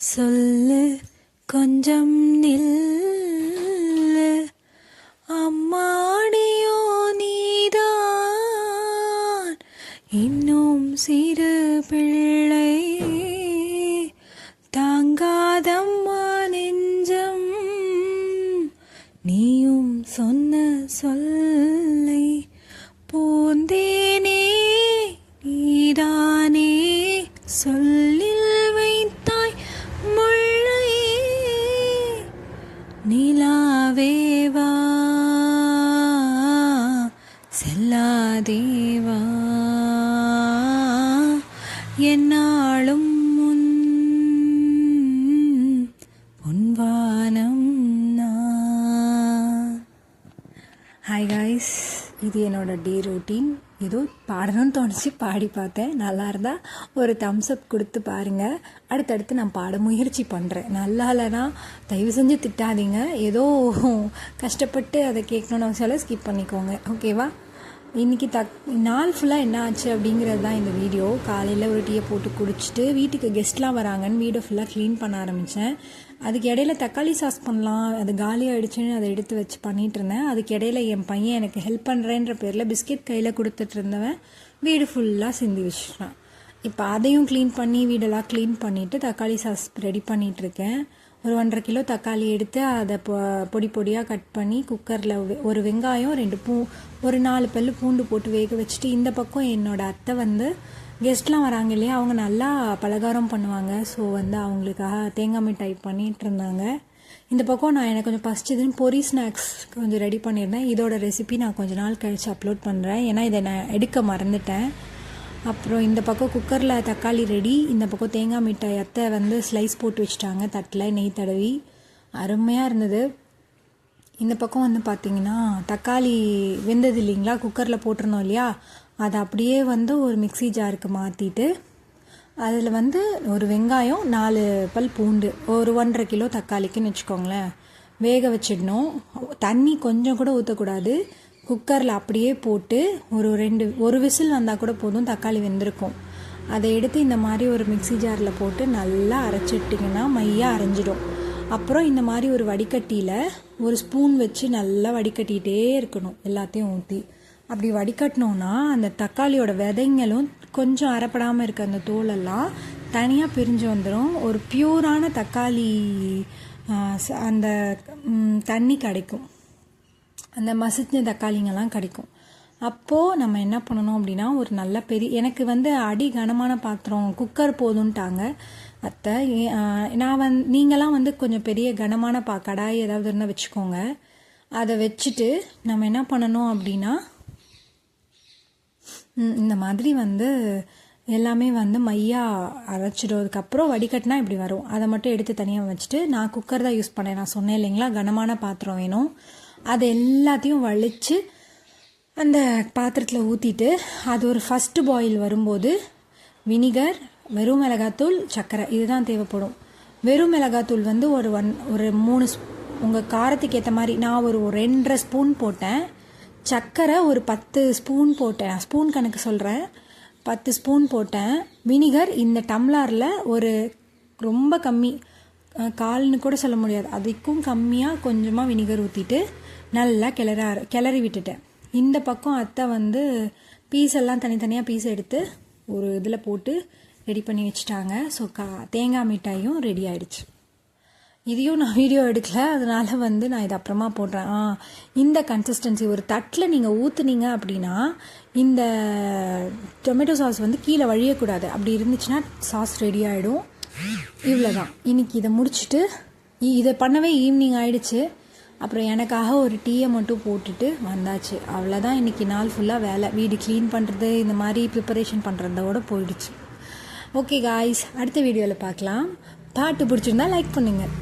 சொல்லு கொஞ்சம் நில்லு அம்மாடியோ நீதான் இன்னும் சிறு பிள்ளை தாங்காதம்மா நெஞ்சம் நீயும் சொன்ன சொல்லை போந்தேனே நீதானே சொல்லில் வைத்தாய் முள்ளை நிலாவேவா செல்லாதேவா என்னாலும் பொன்வானம் நான். ஹாய் காய்ஸ், இது என்னோட டே ரொட்டீன். ஏதோ பாடணும்னு தோணுச்சு, பாடி பார்த்தேன். நல்லா இருந்தால் ஒரு தம்ஸ் அப் கொடுத்து பாருங்கள். அடுத்தடுத்து நான் பாட முயற்சி பண்ணுறேன். நல்லா இல்லைனா தயவு செஞ்சு திட்டாதீங்க. ஏதோ கஷ்டப்பட்டு அதை கேட்கணுன்னு சொல்ல ஸ்கிப் பண்ணிக்கோங்க, ஓகேவா? இன்றைக்கி நாள் ஃபுல்லாக என்ன ஆச்சு அப்படிங்கிறது தான் இந்த வீடியோ. காலையில் ஒரு டீயை போட்டு குடிச்சிட்டு வீட்டுக்கு கெஸ்ட்லாம் வராங்கன்னு வீடை ஃபுல்லாக க்ளீன் பண்ண ஆரம்பித்தேன். அதுக்கு இடையில தக்காளி சாஸ் பண்ணலாம், அது காலியாகிடுச்சுன்னு அதை எடுத்து வச்சு பண்ணிகிட்டு இருந்தேன். அதுக்கு இடையில என் பையன் எனக்கு ஹெல்ப் பண்ணுறேன்ற பேரில் பிஸ்கெட் கையில் கொடுத்துட்டு இருந்தவன் வீடு ஃபுல்லாக சிந்தி வச்சுட்டான். இப்போ அதையும் க்ளீன் பண்ணி வீடெல்லாம் க்ளீன் பண்ணிவிட்டு தக்காளி சாஸ் ரெடி பண்ணிகிட்ருக்கேன். ஒரு 1.5 கிலோ தக்காளி எடுத்து அதை பொடி பொடியாக கட் பண்ணி குக்கரில் ஒரு வெங்காயம் ஒரு 4 பல்லு பூண்டு போட்டு வேக வச்சுட்டு, இந்த பக்கம் என்னோடய அத்தை வந்து கெஸ்ட்லாம் வராங்க இல்லையா, அவங்க நல்லா பலகாரம் பண்ணுவாங்க. ஸோ வந்து அவங்களுக்காக தேங்காய் மிட்டாய் பண்ணிகிட்டு இருந்தாங்க. இந்த பக்கம் நான் எனக்கு கொஞ்சம் பசிச்சதுன்னு பொரி ஸ்நாக்ஸ் கொஞ்சம் ரெடி பண்ணியிருந்தேன். இதோட ரெசிபி நான் கொஞ்சம் நாள் கழித்து அப்லோட் பண்ணுறேன், ஏன்னா இதை நான் எடுக்க மறந்துட்டேன். அப்புறம் இந்த பக்கம் குக்கரில் தக்காளி ரெடி. இந்த பக்கம் தேங்காய் மிட்டாய் அத்தை வந்து ஸ்லைஸ் போட்டு வச்சுட்டாங்க தட்டில் நெய் தடவி. அருமையாக இருந்தது. இந்த பக்கம் வந்து பார்த்திங்கன்னா தக்காளி வெந்தது இல்லைங்களா, குக்கரில் போட்டிருந்தோம் இல்லையா, அதை அப்படியே வந்து ஒரு மிக்ஸி ஜாருக்கு மாற்றிட்டு அதில் வந்து ஒரு வெங்காயம் 4 பல் பூண்டு ஒரு 1.5 கிலோ தக்காளிக்குன்னு வச்சுக்கோங்களேன் வேக வச்சிடணும். தண்ணி கொஞ்சம் கூட ஊற்றக்கூடாது. குக்கரில் அப்படியே போட்டு ஒரு விசில் வந்தால் கூட போதும், தக்காளி வெந்திருக்கும். அதை எடுத்து இந்த மாதிரி ஒரு மிக்ஸி ஜாரில் போட்டு நல்லா அரைச்சிட்டிங்கன்னா மையாக அரைஞ்சிடும். அப்புறம் இந்த மாதிரி ஒரு வடிகட்டியில் ஒரு ஸ்பூன் வச்சு நல்லா வடிகட்டிகிட்டே இருக்கணும், எல்லாத்தையும் ஊற்றி. அப்படி வடிகட்டினோன்னா அந்த தக்காளியோட விதைங்களும் கொஞ்சம் அரைப்படாமல் இருக்க அந்த தோலெல்லாம் தனியாக பிரிஞ்சு வந்துடும். ஒரு பியூரான தக்காளி அந்த தண்ணி கிடைக்கும், அந்த மசிஞ்ச தக்காளிங்கெல்லாம் கிடைக்கும். அப்போது நம்ம என்ன பண்ணணும் அப்படின்னா, ஒரு நல்ல எனக்கு வந்து அடி கனமான பாத்திரம் குக்கர் போதுன்ட்டாங்க அத்தை. நீங்களாம் வந்து கொஞ்சம் பெரிய கனமான கடாய் ஏதாவது இருந்தால் வச்சுக்கோங்க. அதை வச்சுட்டு நம்ம என்ன பண்ணணும் அப்படின்னா, இந்த மாதிரி வந்து எல்லாமே வந்து மையாக அரைச்சிடுறதுக்கப்புறம் வடிகட்டினா இப்படி வரும். அதை மட்டும் எடுத்து தனியாக வச்சுட்டு, நான் குக்கர் தான் யூஸ் பண்ணேன். நான் சொன்னேன் இல்லைங்களா, கனமான பாத்திரம் வேணும். அது எல்லாத்தையும் வலித்து அந்த பாத்திரத்தில் ஊற்றிட்டு, அது ஒரு ஃபஸ்ட்டு பாயில் வரும்போது வினிகர், வெறும் மிளகாத்தூள், சர்க்கரை இதுதான் தேவைப்படும். வெறும் மிளகாத்தூள் வந்து ஒரு 3 உங்கள் காரத்துக்கு ஏற்ற மாதிரி. நான் ஒரு 2.5 ஸ்பூன் போட்டேன். சர்க்கரை ஒரு 10 ஸ்பூன் போட்டேன். ஸ்பூன் கணக்கு சொல்கிறேன், 10 ஸ்பூன் போட்டேன். வினிகர் இந்த டம்ளரில் ஒரு ரொம்ப கம்மி, கால்னு கூட சொல்ல முடியாது, அதுக்கும் கம்மியாக கொஞ்சமாக வினிகர் ஊற்றிட்டு நல்லா கிளறி விட்டுட்டேன். இந்த பக்கம் அத்தை வந்து பீஸெல்லாம் தனித்தனியாக பீஸ் எடுத்து ஒரு இதில் போட்டு ரெடி பண்ணி வச்சுட்டாங்க. ஸோ தேங்காய் மிட்டாயும் ரெடி ஆகிடுச்சு. இதையும் நான் வீடியோ எடுக்கல, அதனால் வந்து நான் இதை அப்புறமா போடுறேன். இந்த கன்சிஸ்டன்சி ஒரு தட்டில் நீங்கள் ஊற்றுனீங்க அப்படின்னா இந்த டொமேட்டோ சாஸ் வந்து கீழே வழியக்கூடாது. அப்படி இருந்துச்சுன்னா சாஸ் ரெடி ஆகிடும். இவ்வளோதான். இன்றைக்கி இதை முடிச்சுட்டு இதை பண்ணவே ஈவினிங் ஆகிடுச்சு. அப்புறம் எனக்காக ஒரு டீயை மட்டும் போட்டுட்டு வந்தாச்சு. அவ்வளோதான். இன்றைக்கி நாள் ஃபுல்லாக வேலை, வீடு க்ளீன் பண்ணுறது இந்த மாதிரி ப்ரிப்பரேஷன் பண்ணுறதோட போயிடுச்சு. ஓகே காய்ஸ், அடுத்த வீடியோவில் பார்க்கலாம். பாட்டு பிடிச்சிருந்தா லைக் பண்ணுங்கள்.